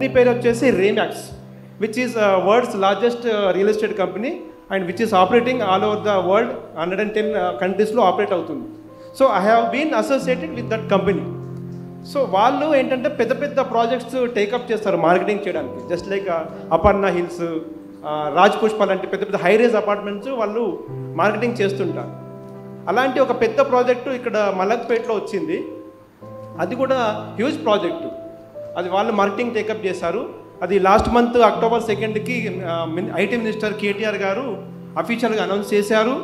The pair వచ్చేసి Remax, which is world's largest real estate company and which is operating all over the world. 110 countries లో operate అవుతుంది. So I have been associated with that company. So వాళ్ళు ఏంటంటే పెద్ద పెద్ద projects take up చేస్తారు marketing చేయడానికి. Just like Aparna hills, Raj Pushpa లాంటి పెద్ద పెద్ద హై రేజ్ అపార్ట్మెంట్స్ వాళ్ళు మార్కెటింగ్ చేస్తుంటారు. అలాంటి ఒక పెద్ద ప్రాజెక్టు ఇక్కడ మలక్పేటలో వచ్చింది. అది కూడా హ్యూజ్ ప్రాజెక్టు. అది వాళ్ళు మార్కెటింగ్ టేకప్ చేశారు. అది లాస్ట్ మంత్ అక్టోబర్ 2కి ఐటీ మినిస్టర్ కేటీఆర్ గారు అఫీషియల్గా అనౌన్స్ చేశారు.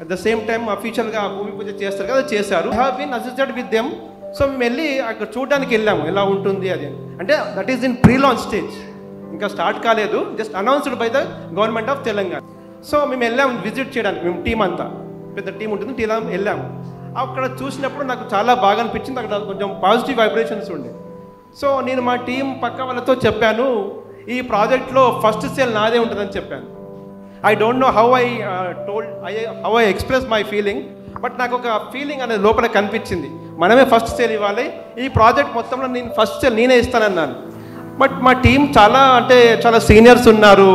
అట్ ద సేమ్ టైం అఫీషియల్గా భూమి పూజ చేస్తారు కదా, చేశారు. I have been associated with them. So మేము వెళ్ళి అక్కడ చూడడానికి వెళ్ళాము ఎలా ఉంటుంది అది. అంటే that is in pre launch stage, ఇంకా స్టార్ట్ కాలేదు, just announced by the government of Telangana. So మేము వెళ్ళాము విజిట్ చేయడానికి, మేము టీం అంతా పెద్ద టీం ఉంటుంది, టీం వెళ్ళాము. అక్కడ చూసినప్పుడు నాకు చాలా బాగా అనిపించింది. అక్కడ కొంచెం పాజిటివ్ వైబ్రేషన్స్ ఉండే. సో నేను మా టీం పక్క వాళ్ళతో చెప్పాను, ఈ ప్రాజెక్ట్లో ఫస్ట్ సేల్ నాదే ఉంటుందని చెప్పాను. I don't know how I express my feeling, but నాకు ఒక ఫీలింగ్ అనేది లోపల కనిపించింది, మనమే ఫస్ట్ సేల్ ఇవ్వాలి, ఈ ప్రాజెక్ట్ మొత్తంలో నేను ఫస్ట్ సేల్ నేనే ఇస్తానన్నాను. బట్ మా టీం చాలా సీనియర్స్ ఉన్నారు,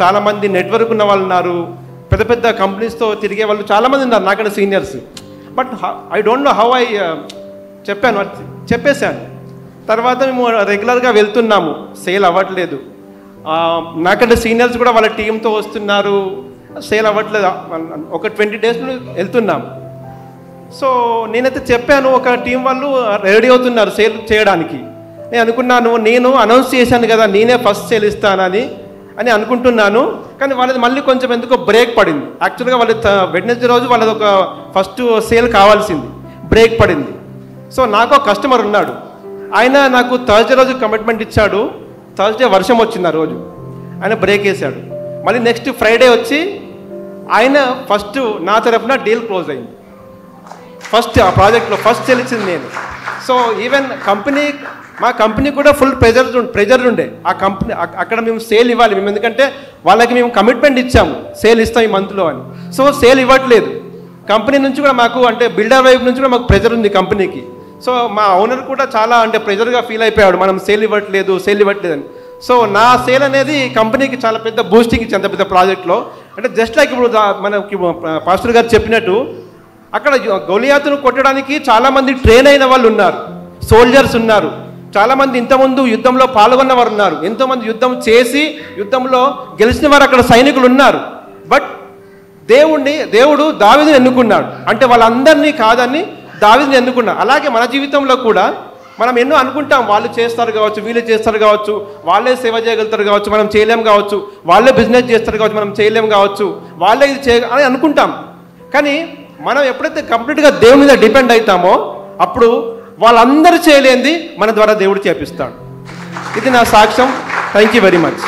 చాలామంది నెట్వర్క్ ఉన్న వాళ్ళు ఉన్నారు, పెద్ద పెద్ద కంపెనీస్తో తిరిగే వాళ్ళు చాలామంది ఉన్నారు నాకన్నా seniors. But I don't know how I చెప్పేశాను. తర్వాత మేము రెగ్యులర్గా వెళ్తున్నాము, సేల్ అవ్వట్లేదు. నాకంటే సీనియర్స్ కూడా వాళ్ళ టీంతో వస్తున్నారు, సేల్ అవ్వట్లేదు. ఒక 20 days వెళ్తున్నాము. సో నేనైతే చెప్పాను, ఒక టీం వాళ్ళు రెడీ అవుతున్నారు సేల్ చేయడానికి. నేను అనుకున్నాను, నేను అనౌన్స్ చేశాను కదా నేనే ఫస్ట్ సేల్ ఇస్తానని అనుకుంటున్నాను. కానీ వాళ్ళది మళ్ళీ కొంచెం ఎందుకో బ్రేక్ పడింది. యాక్చువల్గా వాళ్ళ వెడ్నెస్డే రోజు వాళ్ళది ఒక ఫస్ట్ సేల్ కావాల్సింది, బ్రేక్ పడింది. సో నాకు ఒక కస్టమర్ ఉన్నాడు, ఆయన నాకు థర్స్డే రోజు కమిట్మెంట్ ఇచ్చాడు. థర్స్డే వర్షం వచ్చింది ఆ రోజు, ఆయన బ్రేక్ వేశాడు. మళ్ళీ నెక్స్ట్ ఫ్రైడే వచ్చి ఆయన ఫస్ట్ నా తరఫున డీల్ క్లోజ్ అయింది. ఫస్ట్ ఆ ప్రాజెక్ట్లో ఫస్ట్ సేల్ ఇచ్చింది నేను. సో ఈవెన్ మా కంపెనీ కూడా ఫుల్ ప్రెజర్ ఉండే. ఆ కంపెనీ అక్కడ మేము సేల్ ఇవ్వాలి మేము, ఎందుకంటే వాళ్ళకి మేము కమిట్మెంట్ ఇచ్చాము సేల్ ఇస్తాం ఈ మంత్లో అని. సో సేల్ ఇవ్వట్లేదు. కంపెనీ నుంచి కూడా మాకు బిల్డర్ వైపు నుంచి కూడా మాకు ప్రెజర్ ఉంది కంపెనీకి. సో మా ఓనర్ కూడా చాలా ప్రెజర్గా ఫీల్ అయిపోయాడు, మనం సేల్ ఇవ్వట్లేదు అని. సో నా సేల్ అనేది కంపెనీకి చాలా పెద్ద బూస్టింగ్ ఇచ్చింది అంత పెద్ద ప్రాజెక్ట్లో. జస్ట్ లైక్ ఇప్పుడు మనకి పాస్టర్ గారు చెప్పినట్టు, అక్కడ గొలియాతును కొట్టడానికి చాలామంది ట్రైన్ అయిన వాళ్ళు ఉన్నారు, సోల్జర్స్ ఉన్నారు, చాలామంది ఇంతకుముందు యుద్ధంలో పాల్గొన్న వారు ఉన్నారు, ఎంతోమంది యుద్ధం చేసి యుద్ధంలో గెలిచిన వారు అక్కడ సైనికులు ఉన్నారు. బట్ దేవుడు దావీదుని ఎన్నుకున్నాడు. వాళ్ళందరినీ కాదని దావీదుని ఎన్నుకున్నాడు. అలాగే మన జీవితంలో కూడా మనం ఎన్నో అనుకుంటాం, వాళ్ళు చేస్తారు కావచ్చు, వీళ్ళు చేస్తారు కావచ్చు, వాళ్ళే సేవ చేయగలుగుతారు కావచ్చు, మనం చేయలేం కావచ్చు, వాళ్ళే బిజినెస్ చేస్తారు కావచ్చు, మనం చేయలేం కావచ్చు, వాళ్ళే ఇది అని అనుకుంటాం. కానీ మనం ఎప్పుడైతే కంప్లీట్గా దేవుని మీద డిపెండ్ అవుతామో అప్పుడు వాళ్ళందరూ చేయలేనిది మన ద్వారా దేవుడు చేపిస్తాడు. ఇది నా సాక్ష్యం. Thank you very much.